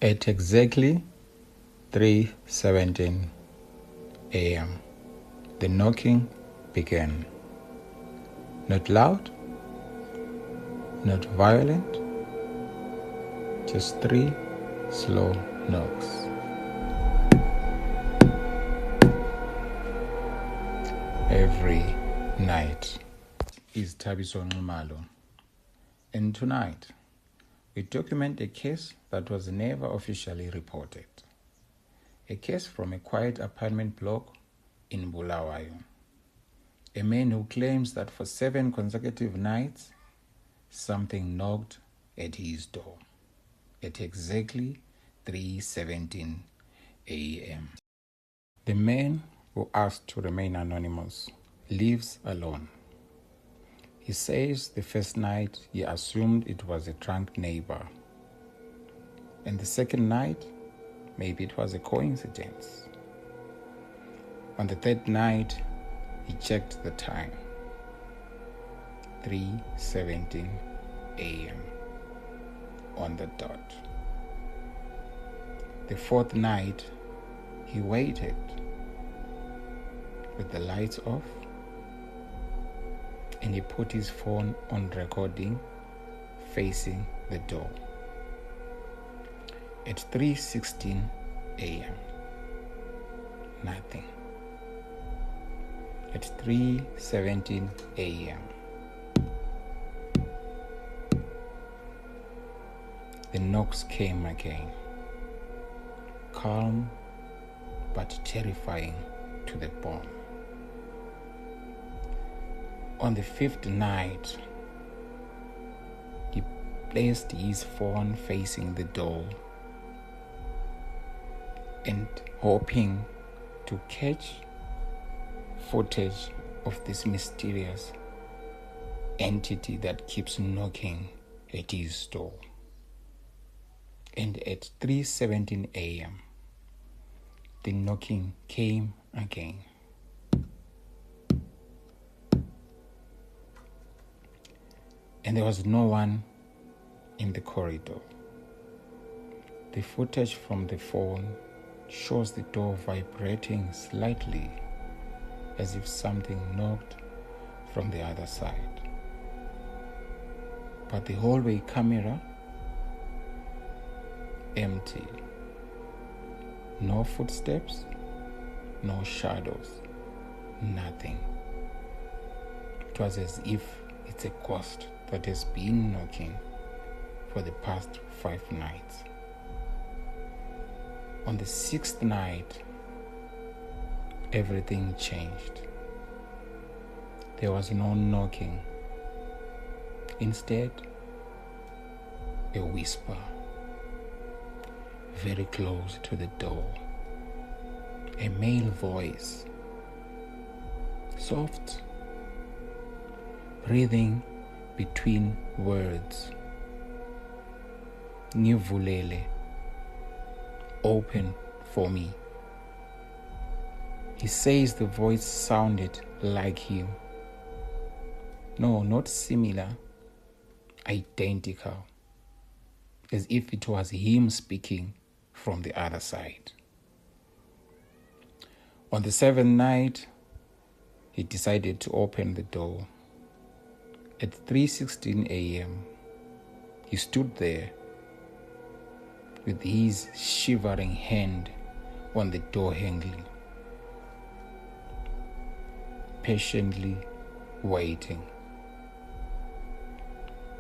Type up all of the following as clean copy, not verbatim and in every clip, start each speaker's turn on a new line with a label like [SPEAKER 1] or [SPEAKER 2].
[SPEAKER 1] At exactly 3:17 a.m., the knocking began. Not loud, not violent, just 3 slow knocks. Every night is Thabiso Nxumalo, and tonight we document a case that was never officially reported. A case from a quiet apartment block in Bulawayo. A man who claims that for 7 consecutive nights, something knocked at his door at exactly 3:17 a.m. The man, who asked to remain anonymous, lives alone. He says the first night he assumed it was a drunk neighbor, and the second night, maybe it was a coincidence. On the third night, he checked the time. 3:17 a.m. on the dot. The fourth night, he waited with the lights off, and he put his phone on recording facing the door. At 3:16 a.m., nothing. At 3:17 a.m., the knocks came again, calm but terrifying to the bone. On the fifth night, he placed his phone facing the door and hoping to catch footage of this mysterious entity that keeps knocking at his door. And at 3:17 a.m., the knocking came again. And there was no one in the corridor. The footage from the phone shows the door vibrating slightly, as if something knocked from the other side. But the hallway camera, empty. No footsteps, no shadows, nothing. It was as if it's a ghost that has been knocking for the past 5 nights. On the 6th night, everything changed. There was no knocking. Instead, a whisper, very close to the door. A male voice, soft, breathing between words. Nivulele, open for me. He says the voice sounded like him. No, not similar, identical, as if it was him speaking from the other side. On the 7th night, he decided to open the door. At 3:16 a.m., he stood there with his shivering hand on the door handle, patiently waiting.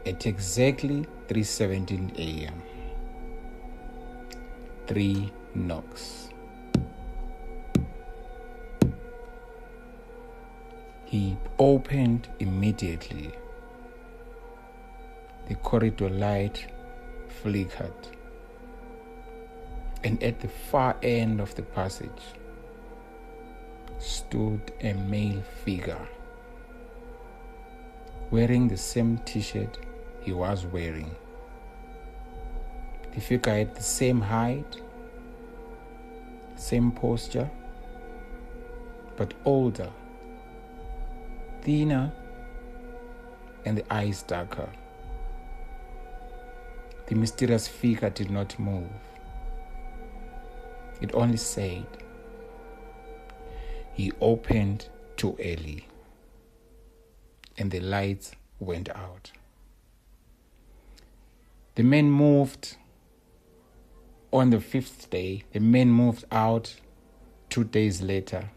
[SPEAKER 1] At exactly 3:17 a.m., 3 knocks. He opened immediately. The corridor light flickered, and at the far end of the passage stood a male figure wearing the same t-shirt he was wearing. The figure had the same height, same posture, but older, thinner, and the eyes darker. The mysterious figure did not move. It only said he opened too early and the lights went out. The men moved on the 5th day. The men moved out 2 days later.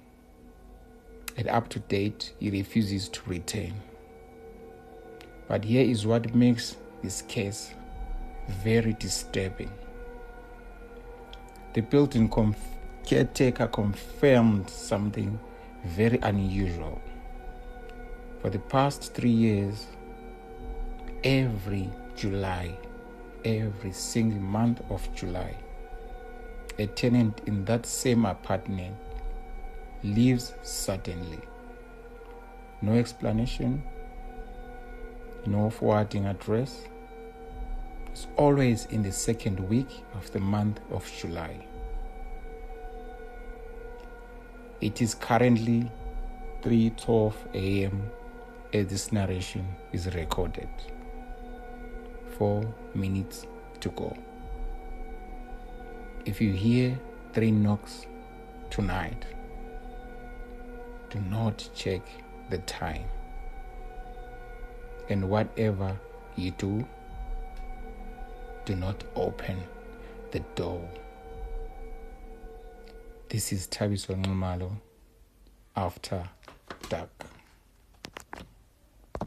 [SPEAKER 1] And up to date, he refuses to return. But here is what makes this case very disturbing. The building caretaker confirmed something very unusual. For the past 3 years, every July, every single month of July, a tenant in that same apartment leaves suddenly. No explanation, no forwarding address. It's always in the 2nd week of the month of July. It is currently 3:12 a.m. as this narration is recorded. 4 minutes to go. If you hear 3 knocks tonight, do not check the time. And whatever you do not open the door. This is Thabiso Nxumalo, After Dark.